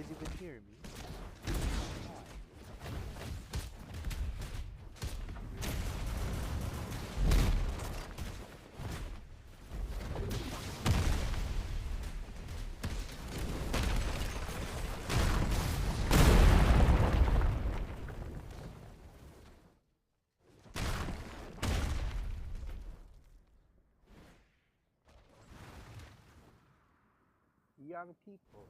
guys even hear me? Young people.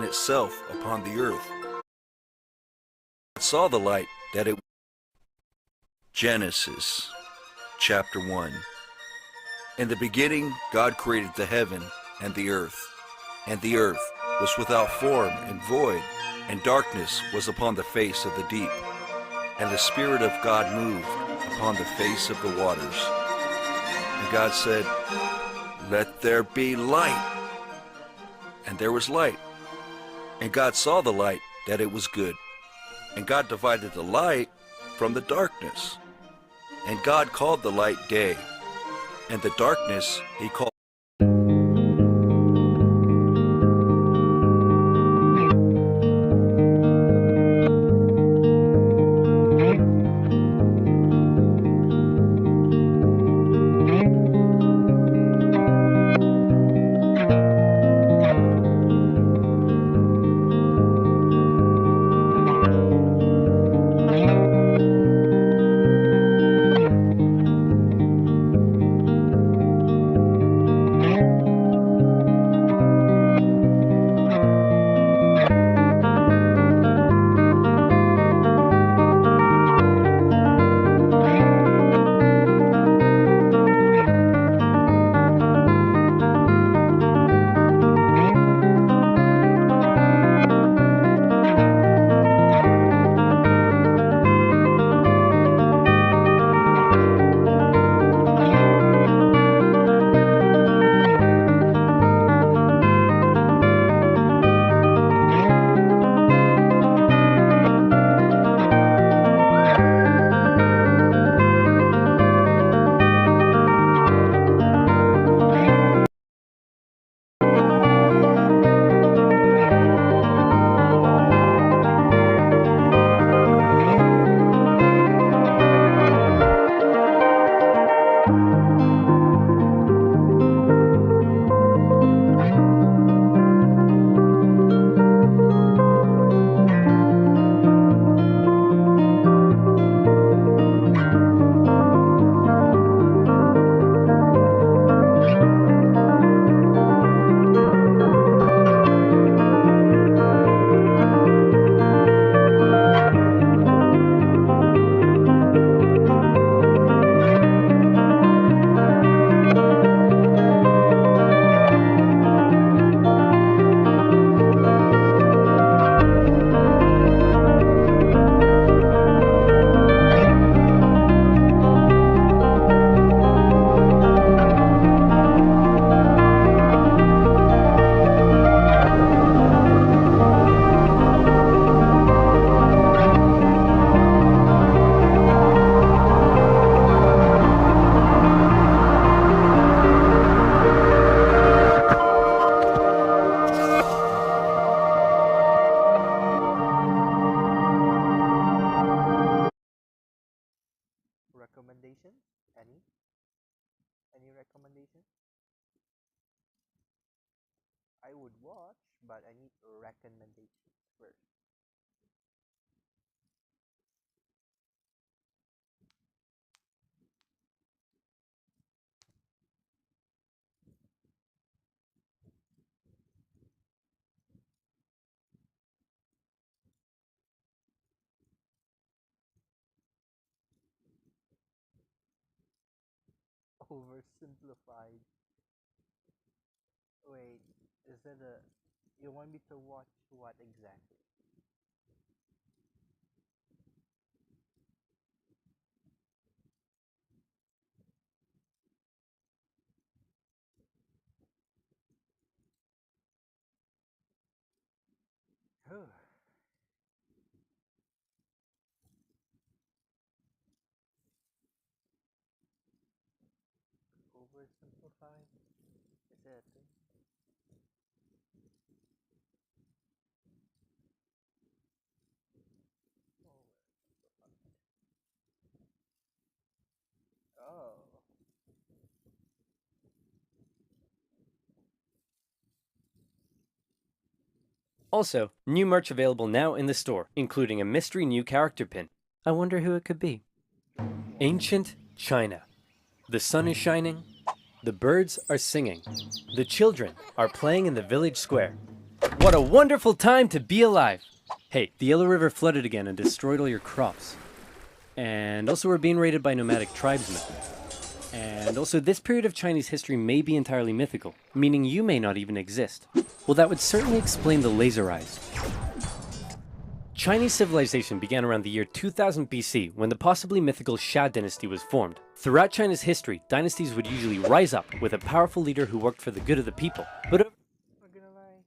itself upon the earth. God saw the light that it. Genesis chapter 1. In the beginning, God created the heaven and the earth was without form and void, and darkness was upon the face of the deep, and the Spirit of God moved upon the face of the waters. And God said, "Let there be light." And there was light. And God saw the light that it was good. And God divided the light from the darkness. And God called the light day, and the darkness he called. Recommendation? Any? Any recommendation? I would watch, but I need recommendations first. Oversimplified. Wait, is it a? You want me to watch what exactly? Oversimplified? Is that a thing? Oh. Also, new merch available now in the store, including a mystery new character pin. I wonder who it could be. Ancient China. The sun is shining. The birds are singing. The children are playing in the village square. What a wonderful time to be alive! Hey, the Yellow River flooded again and destroyed all your crops. And also we're being raided by nomadic tribesmen. And also this period of Chinese history may be entirely mythical, meaning you may not even exist. Well, that would certainly explain the laser eyes. Chinese civilization began around the year 2000 BC when the possibly mythical Xia dynasty was formed. Throughout China's history, dynasties would usually rise up with a powerful leader who worked for the good of the people. But Not gonna lie,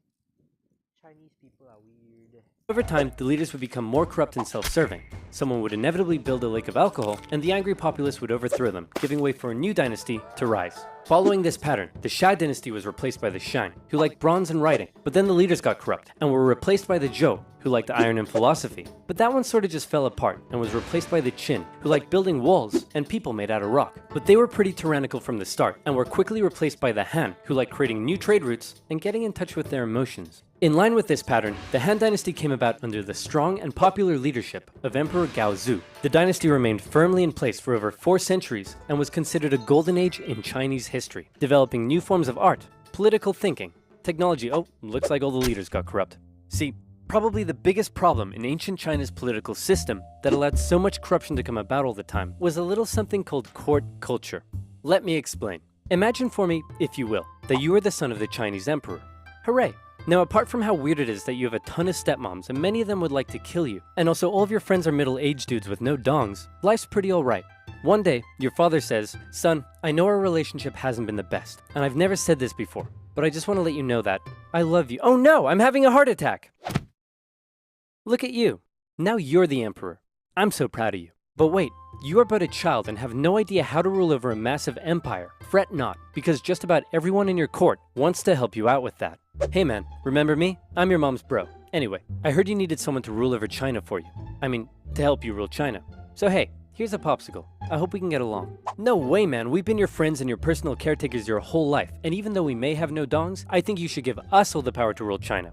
Chinese people are weird. over time, the leaders would become more corrupt and self-serving. Someone would inevitably build a lake of alcohol, and the angry populace would overthrow them, giving way for a new dynasty to rise. Following this pattern, the Xia dynasty was replaced by the Shang, who liked bronze and writing, but then the leaders got corrupt, and were replaced by the Zhou, who liked iron and philosophy. But that one sort of just fell apart, and was replaced by the Qin, who liked building walls and people made out of rock. But they were pretty tyrannical from the start, and were quickly replaced by the Han, who liked creating new trade routes and getting in touch with their emotions. In line with this pattern, the Han dynasty came about under the strong and popular leadership of Emperor Gaozu. The dynasty remained firmly in place for over 4 centuries and was considered a golden age in Chinese history, developing new forms of art, political thinking, technology. Oh, looks like all the leaders got corrupt. See, probably the biggest problem in ancient China's political system that allowed so much corruption to come about all the time was a little something called court culture. Let me explain. Imagine for me, if you will, that you are the son of the Chinese emperor. Hooray! Now, apart from how weird it is that you have a ton of stepmoms and many of them would like to kill you, and also all of your friends are middle-aged dudes with no dongs, life's pretty alright. One day, your father says, "Son, I know our relationship hasn't been the best, and I've never said this before, but I just want to let you know that I love you." Oh no, I'm having a heart attack! Look at you. Now you're the emperor. I'm so proud of you. But wait, you are but a child and have no idea how to rule over a massive empire. Fret not, because just about everyone in your court wants to help you out with that. Hey man, remember me? I'm your mom's bro. Anyway, I heard you needed someone to rule over China for you. I mean, to help you rule China. So hey, here's a popsicle. I hope we can get along. No way, man. We've been your friends and your personal caretakers your whole life. And even though we may have no dongs, I think you should give us all the power to rule China.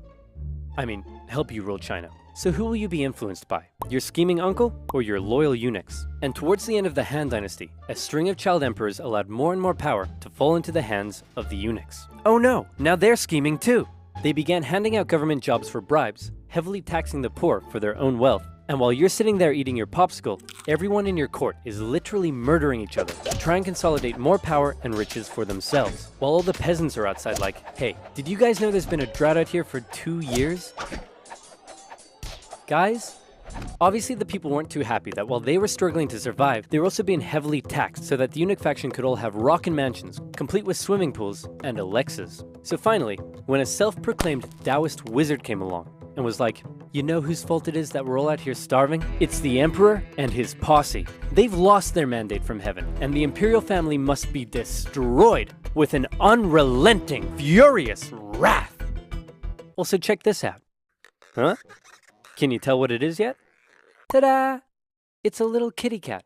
I mean, help you rule China. So who will you be influenced by? Your scheming uncle or your loyal eunuchs? And towards the end of the Han dynasty, a string of child emperors allowed more and more power to fall into the hands of the eunuchs. Oh no, now they're scheming too. They began handing out government jobs for bribes, heavily taxing the poor for their own wealth. And while you're sitting there eating your popsicle, everyone in your court is literally murdering each other to try and consolidate more power and riches for themselves. While all the peasants are outside like, "Hey, did you guys know there's been a drought out here for 2 years?" Guys, obviously the people weren't too happy that while they were struggling to survive, they were also being heavily taxed so that the eunuch faction could all have rockin' mansions, complete with swimming pools and Alexas. So finally, when a self-proclaimed Taoist wizard came along and was like, "You know whose fault it is that we're all out here starving? It's the emperor and his posse. They've lost their mandate from heaven, and the imperial family must be destroyed with an unrelenting, furious wrath." Also, check this out. Huh? Can you tell what it is yet? Ta-da! It's a little kitty cat.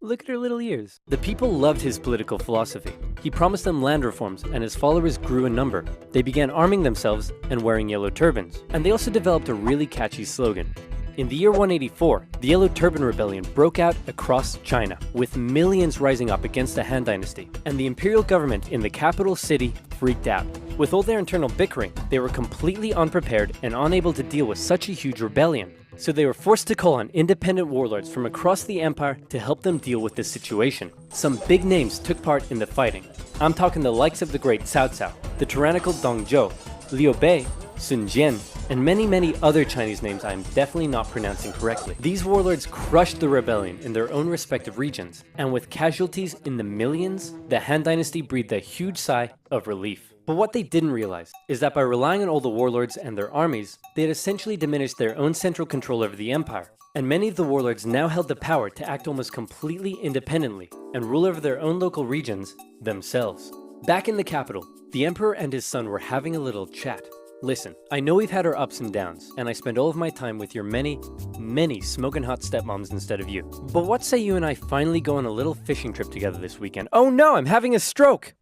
Look at her little ears. The people loved his political philosophy. He promised them land reforms, and his followers grew in number. They began arming themselves and wearing yellow turbans. And they also developed a really catchy slogan. In the year 184, the Yellow Turban Rebellion broke out across China, with millions rising up against the Han Dynasty, and the imperial government in the capital city freaked out. With all their internal bickering, they were completely unprepared and unable to deal with such a huge rebellion. So they were forced to call on independent warlords from across the empire to help them deal with this situation. Some big names took part in the fighting. I'm talking the likes of the great Cao Cao, the tyrannical Dong Zhou, Liu Bei, Sun Jian, and many other Chinese names I'm definitely not pronouncing correctly. These warlords crushed the rebellion in their own respective regions, and with casualties in the millions, the Han Dynasty breathed a huge sigh of relief. But what they didn't realize is that by relying on all the warlords and their armies, they had essentially diminished their own central control over the empire. And many of the warlords now held the power to act almost completely independently and rule over their own local regions themselves. Back in the capital, the emperor and his son were having a little chat. Listen, I know we've had our ups and downs, and I spend all of my time with your many smoking hot stepmoms instead of you. But what say you and I finally go on a little fishing trip together this weekend? Oh no, I'm having a stroke!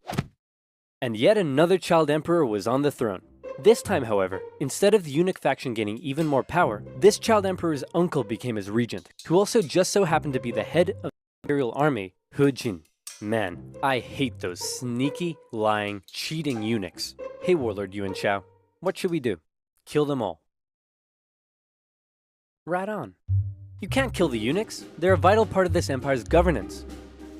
And yet another child emperor was on the throne. This time, however, instead of the eunuch faction gaining even more power, this child emperor's uncle became his regent, who also just so happened to be the head of the imperial army, He Jin. Man, I hate those sneaky, lying, cheating eunuchs. Hey Warlord Yuan Shao, what should we do? Kill them all. Right on. You can't kill the eunuchs. They're a vital part of this empire's governance.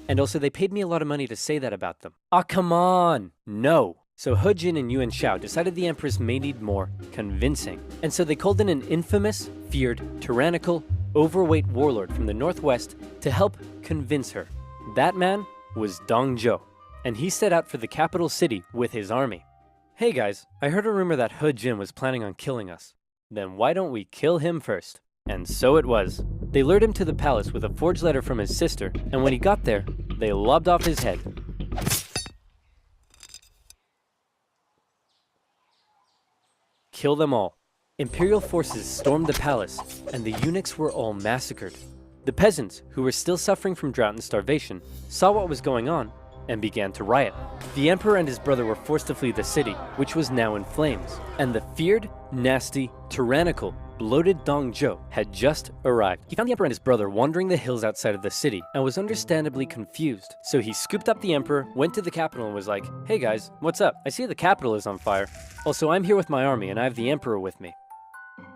And also they paid me a lot of money to say that about them. Ah, come on! No! So He Jin and Yuan Shao decided the empress may need more convincing. And so they called in an infamous, feared, tyrannical, overweight warlord from the northwest to help convince her. That man was Dong Zhuo, and he set out for the capital city with his army. Hey guys, I heard a rumor that He Jin was planning on killing us. Then why don't we kill him first? And so it was. They lured him to the palace with a forged letter from his sister, and when he got there, they lobbed off his head. Kill them all. Imperial forces stormed the palace, and the eunuchs were all massacred. The peasants, who were still suffering from drought and starvation, saw what was going on and began to riot. The emperor and his brother were forced to flee the city, which was now in flames, and the feared, nasty, tyrannical, bloated Dong Zhuo had just arrived. He found the emperor and his brother wandering the hills outside of the city and was understandably confused. So he scooped up the emperor, went to the capital and was like, "Hey guys, what's up? I see the capital is on fire. Also, I'm here with my army and I have the emperor with me."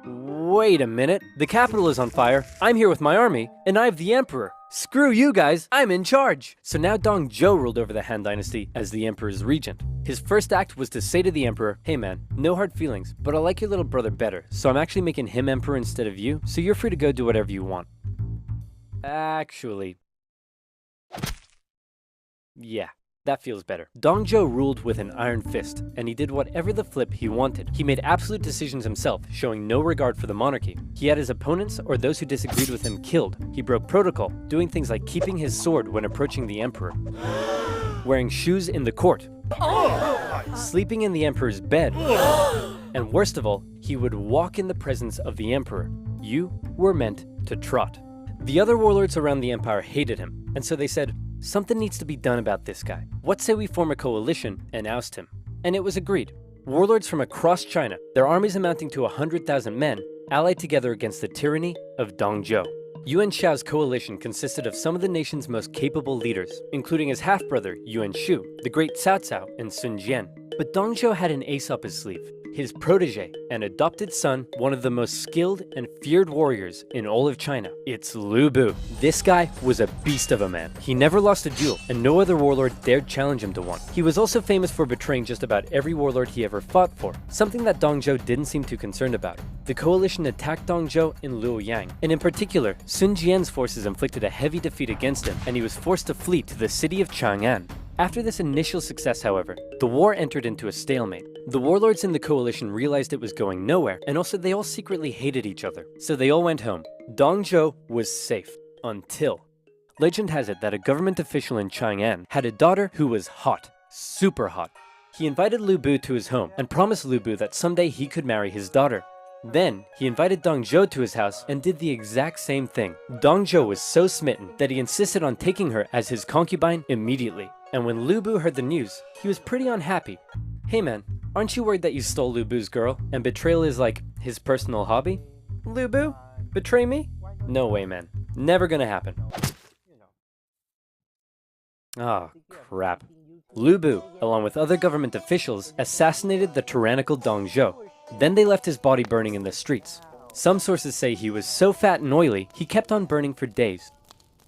Wait a minute, the capital is on fire, I'm here with my army, and I have the emperor. Screw you guys, I'm in charge! So now Dong Zhuo ruled over the Han Dynasty as the emperor's regent. His first act was to say to the emperor, "Hey man, no hard feelings, but I like your little brother better, so I'm actually making him emperor instead of you, so you're free to go do whatever you want." Actually, yeah. That feels better. Dong Zhuo ruled with an iron fist, and he did whatever the flip he wanted. He made absolute decisions himself, showing no regard for the monarchy. He had his opponents or those who disagreed with him killed. He broke protocol, doing things like keeping his sword when approaching the emperor, wearing shoes in the court, sleeping in the emperor's bed, and worst of all, he would walk in the presence of the emperor. You were meant to trot. The other warlords around the empire hated him, and so they said, "Something needs to be done about this guy. What say we form a coalition and oust him?" And it was agreed. Warlords from across China, their armies amounting to 100,000 men, allied together against the tyranny of Dong Zhuo. Yuan Shao's coalition consisted of some of the nation's most capable leaders, including his half-brother Yuan Shu, the great Cao Cao, and Sun Jian. But Dong Zhuo had an ace up his sleeve. His protege and adopted son, one of the most skilled and feared warriors in all of China. It's Lu Bu. This guy was a beast of a man. He never lost a duel, and no other warlord dared challenge him to one. He was also famous for betraying just about every warlord he ever fought for, something that Dong Zhuo didn't seem too concerned about. The coalition attacked Dong Zhuo in Luoyang, and in particular, Sun Jian's forces inflicted a heavy defeat against him, and he was forced to flee to the city of Chang'an. After this initial success, however, the war entered into a stalemate. The warlords in the coalition realized it was going nowhere, and also they all secretly hated each other. So they all went home. Dong Zhuo was safe. Until. Legend has it that a government official in Chang'an had a daughter who was hot. Super hot. He invited Lu Bu to his home and promised Lu Bu that someday he could marry his daughter. Then, he invited Dong Zhuo to his house and did the exact same thing. Dong Zhuo was so smitten that he insisted on taking her as his concubine immediately. And when Lu Bu heard the news, he was pretty unhappy. Hey man, aren't you worried that you stole Lu Bu's girl and betrayal is like his personal hobby? Lu Bu? Betray me? No way, man. Never gonna happen. Oh, crap. Lu Bu, along with other government officials, assassinated the tyrannical Dong Zhuo. Then they left his body burning in the streets. Some sources say he was so fat and oily, he kept on burning for days.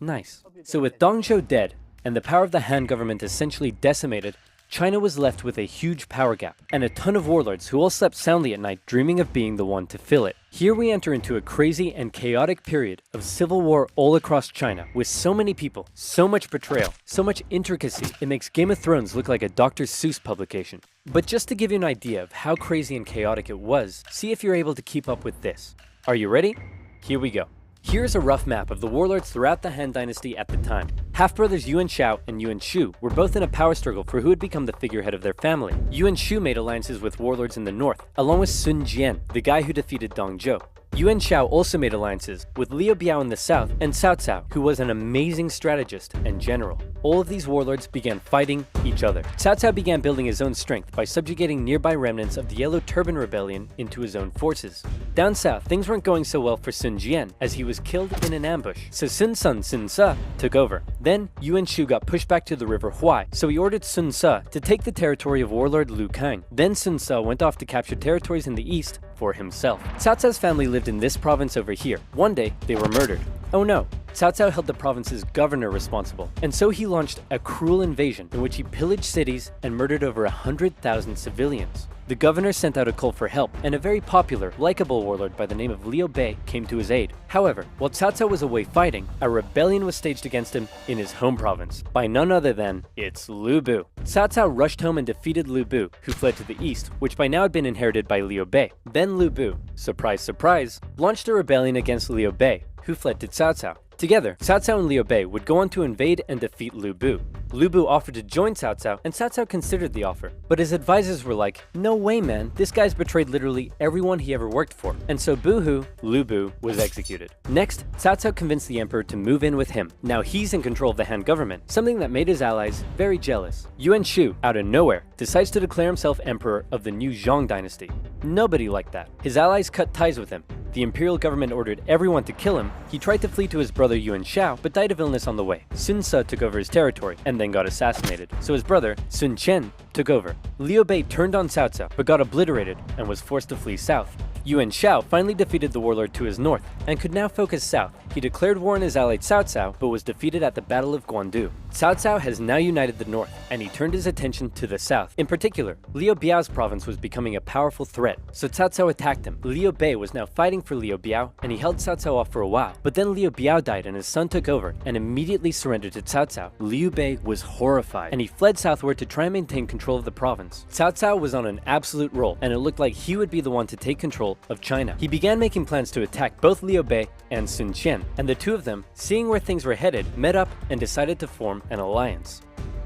Nice. So with Dong Zhuo dead, and the power of the Han government essentially decimated, China was left with a huge power gap, and a ton of warlords who all slept soundly at night dreaming of being the one to fill it. Here we enter into a crazy and chaotic period of civil war all across China, with so many people, so much betrayal, so much intricacy, it makes Game of Thrones look like a Dr. Seuss publication. But just to give you an idea of how crazy and chaotic it was, see if you're able to keep up with this. Are you ready? Here we go. Here's a rough map of the warlords throughout the Han Dynasty at the time. Half-brothers Yuan Shao and Yuan Shu were both in a power struggle for who would become the figurehead of their family. Yuan Shu made alliances with warlords in the north, along with Sun Jian, the guy who defeated Dong Zhuo. Yuan Shao also made alliances with Liu Biao in the south and Cao Cao, who was an amazing strategist and general. All of these warlords began fighting each other. Cao Cao began building his own strength by subjugating nearby remnants of the Yellow Turban Rebellion into his own forces. Down south, things weren't going so well for Sun Jian, as he was killed in an ambush, so Sun Ce took over. Then, Yuan Shu got pushed back to the river Huai, so he ordered Sun Ce to take the territory of warlord Lu Kang. Then Sun Ce went off to capture territories in the east for himself. Cao Cao's family lived in this province over here. One day, they were murdered. Oh no, Cao Cao held the province's governor responsible, and so he launched a cruel invasion in which he pillaged cities and murdered over 100,000 civilians. The governor sent out a call for help, and a very popular, likable warlord by the name of Liu Bei came to his aid. However, while Cao Cao was away fighting, a rebellion was staged against him in his home province, by none other than, it's Lu Bu. Cao Cao rushed home and defeated Lu Bu, who fled to the east, which by now had been inherited by Liu Bei. Then Lu Bu, surprise surprise, launched a rebellion against Liu Bei, who fled to Cao Cao. Together, Cao Cao and Liu Bei would go on to invade and defeat Lu Bu. Lu Bu offered to join Cao Cao, and Cao Cao considered the offer. But his advisors were like, no way man, this guy's betrayed literally everyone he ever worked for. And so boohoo, Lu Bu was executed. Next, Cao Cao convinced the emperor to move in with him. Now he's in control of the Han government, something that made his allies very jealous. Yuan Shu, out of nowhere, decides to declare himself emperor of the new Zhong dynasty. Nobody liked that. His allies cut ties with him. The imperial government ordered everyone to kill him. He tried to flee to his brother Yuan Shao, but died of illness on the way. Sun Ce took over his territory, and then got assassinated, so his brother, Sun Chen, took over. Liu Bei turned on Cao Cao, but got obliterated, and was forced to flee south. Yuan Shao finally defeated the warlord to his north, and could now focus south. He declared war on his ally Cao Cao, but was defeated at the Battle of Guandu. Cao Cao has now united the north, and he turned his attention to the south. In particular, Liu Biao's province was becoming a powerful threat, so Cao Cao attacked him. Liu Bei was now fighting for Liu Biao, and he held Cao Cao off for a while. But then Liu Biao died and his son took over, and immediately surrendered to Cao Cao. Liu Bei was horrified, and he fled southward to try and maintain control of the province. Cao Cao was on an absolute roll, and it looked like he would be the one to take control of China. He began making plans to attack both Liu Bei and Sun Qian, and the two of them, seeing where things were headed, met up and decided to form an alliance.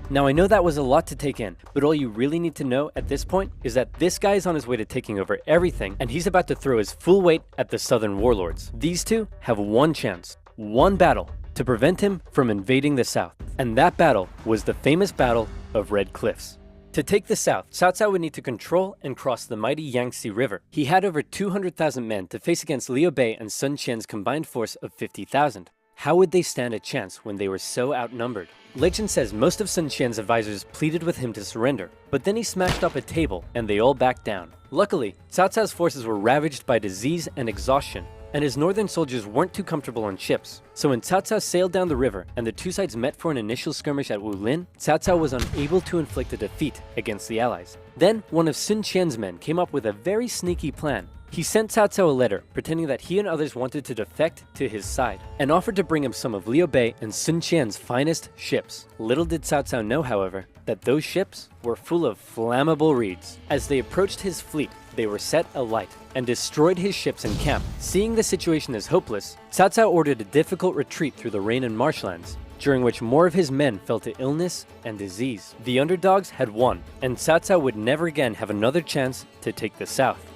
Now I know that was a lot to take in, but all you really need to know at this point is that this guy is on his way to taking over everything, and he's about to throw his full weight at the southern warlords. These two have one chance, one battle, to prevent him from invading the south, and that battle was the famous Battle of Red Cliffs. To take the south, Cao Cao would need to control and cross the mighty Yangtze River. He had over 200,000 men to face against Liu Bei and Sun Qian's combined force of 50,000. How would they stand a chance when they were so outnumbered? Legend says most of Sun Qian's advisors pleaded with him to surrender, but then he smashed up a table and they all backed down. Luckily, Cao Cao's forces were ravaged by disease and exhaustion, and his northern soldiers weren't too comfortable on ships. So when Cao Cao sailed down the river and the two sides met for an initial skirmish at Wulin, Cao Cao was unable to inflict a defeat against the allies. Then one of Sun Qian's men came up with a very sneaky plan. He sent Cao Cao a letter pretending that he and others wanted to defect to his side, and offered to bring him some of Liu Bei and Sun Qian's finest ships. Little did Cao Cao know, however, that those ships were full of flammable reeds. As they approached his fleet, they were set alight and destroyed his ships and camp. Seeing the situation as hopeless, Cao Cao ordered a difficult retreat through the rain and marshlands, during which more of his men fell to illness and disease. The underdogs had won, and Cao Cao would never again have another chance to take the south.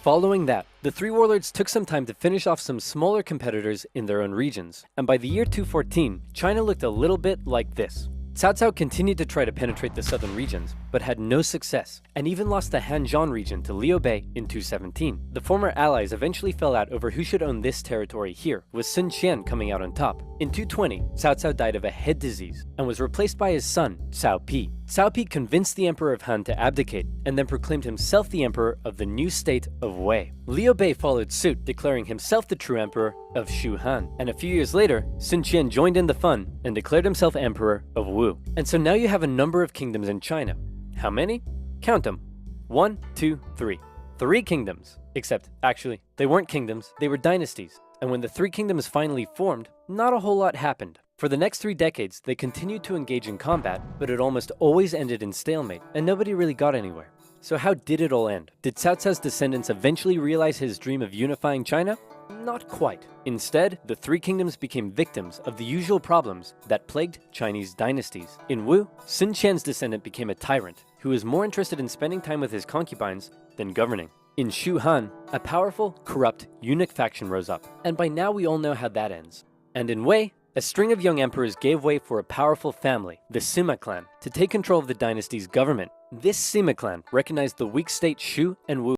Following that, the three warlords took some time to finish off some smaller competitors in their own regions, and by the year 214, China looked a little bit like this. Cao Cao continued to try to penetrate the southern regions, but had no success, and even lost the Hanzhong region to Liu Bei in 217. The former allies eventually fell out over who should own this territory here, with Sun Qian coming out on top. In 220, Cao Cao died of a head disease, and was replaced by his son, Cao Pi. Cao Pi convinced the Emperor of Han to abdicate, and then proclaimed himself the Emperor of the new state of Wei. Liu Bei followed suit, declaring himself the true Emperor of Shu Han, and a few years later, Sun Qian joined in the fun and declared himself Emperor of Wu. And so now you have a number of kingdoms in China. How many? Count them. 1, 2, 3. 3 kingdoms. Except, actually, they weren't kingdoms, they were dynasties. And when the 3 kingdoms finally formed, not a whole lot happened. For the next 3 decades, they continued to engage in combat, but it almost always ended in stalemate, and nobody really got anywhere. So how did it all end? Did Cao Cao's descendants eventually realize his dream of unifying China? Not quite. Instead, the 3 kingdoms became victims of the usual problems that plagued Chinese dynasties. In Wu, Sun Qian's descendant became a tyrant, who was more interested in spending time with his concubines than governing. In Shu Han, a powerful, corrupt, eunuch faction rose up, and by now we all know how that ends. And in Wei, a string of young emperors gave way for a powerful family, the Sima clan, to take control of the dynasty's government. This Sima clan recognized the weak state Shu and Wu